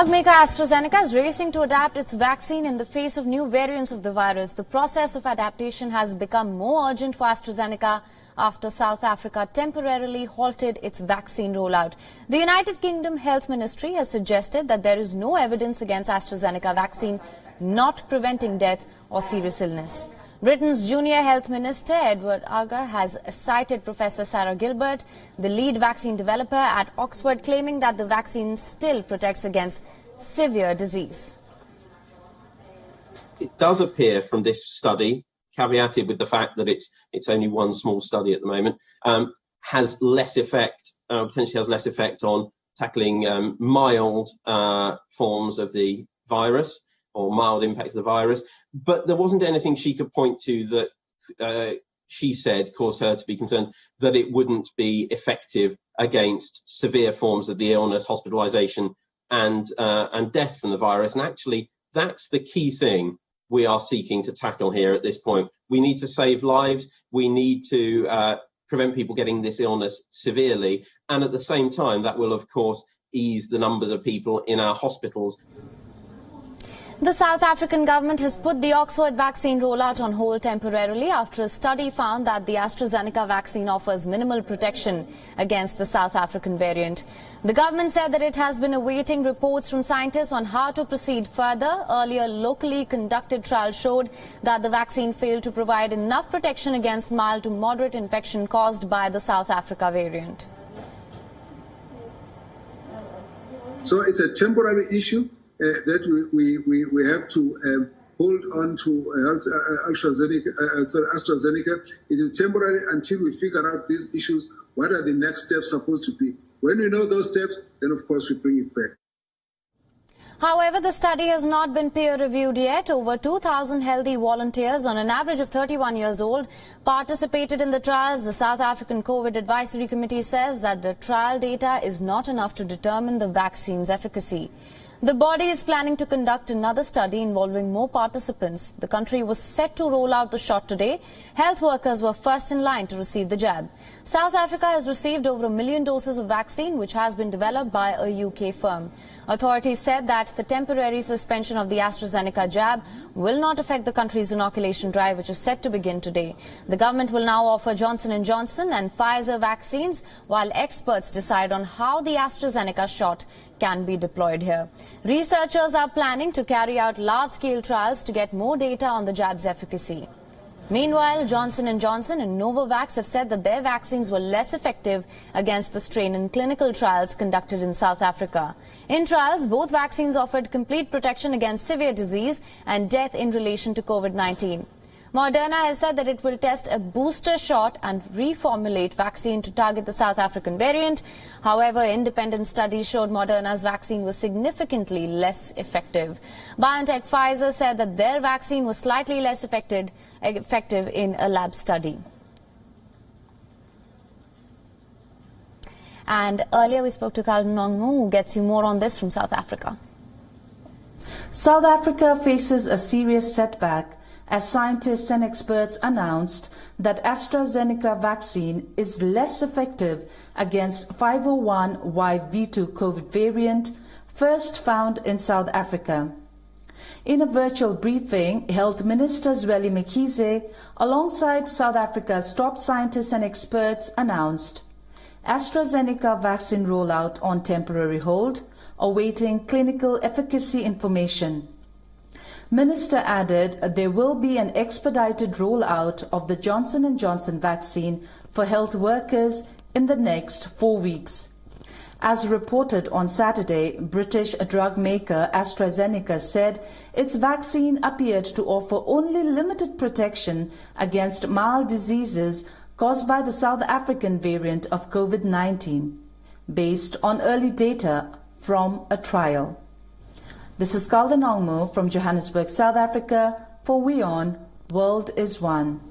Drug maker AstraZeneca is racing to adapt its vaccine in the face of new variants of the virus. The process of adaptation has become more urgent for AstraZeneca after South Africa temporarily halted its vaccine rollout. The United Kingdom Health Ministry has suggested that there is no evidence against AstraZeneca vaccine not preventing death or serious illness. Britain's junior health minister, Edward Aga, has cited Professor Sarah Gilbert, the lead vaccine developer at Oxford, claiming that the vaccine still protects against severe disease. It does appear from this study, caveated with the fact that it's only one small study at the moment, has less effect, potentially has less effect on tackling mild forms of the virus, or mild impacts of the virus, but there wasn't anything she could point to that she said caused her to be concerned that it wouldn't be effective against severe forms of the illness, hospitalisation and death from the virus. And actually, that's the key thing we are seeking to tackle here at this point. We need to save lives. We need to prevent people getting this illness severely. And at the same time, that will, of course, ease the numbers of people in our hospitals. The South African government has put the Oxford vaccine rollout on hold temporarily after a study found that the AstraZeneca vaccine offers minimal protection against the South African variant. The government said that it has been awaiting reports from scientists on how to proceed further. Earlier, locally conducted trials showed that the vaccine failed to provide enough protection against mild to moderate infection caused by the South Africa variant. So it's a temporary issue. That we have to hold on to AstraZeneca. It is temporary until we figure out these issues. What are the next steps supposed to be? When we know those steps, then of course we bring it back. However, the study has not been peer-reviewed yet. Over 2,000 healthy volunteers, on an average of 31 years old, participated in the trials. The South African COVID Advisory Committee says that the trial data is not enough to determine the vaccine's efficacy. The body is planning to conduct another study involving more participants. The country was set to roll out the shot today. Health workers were first in line to receive the jab. South Africa has received over 1 million doses of vaccine, which has been developed by a UK firm. Authorities said that the temporary suspension of the AstraZeneca jab will not affect the country's inoculation drive, which is set to begin today. The government will now offer Johnson & Johnson and Pfizer vaccines, while experts decide on how the AstraZeneca shot can be deployed here. Researchers are planning to carry out large-scale trials to get more data on the jab's efficacy. Meanwhile, Johnson & Johnson and Novavax have said that their vaccines were less effective against the strain in clinical trials conducted in South Africa. In trials, both vaccines offered complete protection against severe disease and death in relation to COVID-19. Moderna has said that it will test a booster shot and reformulate vaccine to target the South African variant. However, independent studies showed Moderna's vaccine was significantly less effective. BioNTech Pfizer said that their vaccine was slightly less effective in a lab study. And earlier we spoke to Calvin Nongmu, who gets you more on this from South Africa. South Africa faces a serious setback as scientists and experts announced that AstraZeneca vaccine is less effective against 501Y.V2 COVID variant first found in South Africa. In a virtual briefing, Health Minister Zweli Mkhize, alongside South Africa's top scientists and experts, announced AstraZeneca vaccine rollout on temporary hold, awaiting clinical efficacy information. Minister added there will be an expedited rollout of the Johnson & Johnson vaccine for health workers in the next 4 weeks. As reported on Saturday, British drug maker AstraZeneca said its vaccine appeared to offer only limited protection against mild diseases caused by the South African variant of COVID-19, based on early data from a trial. This is Calvin Nongmu from Johannesburg, South Africa, for WION World is One.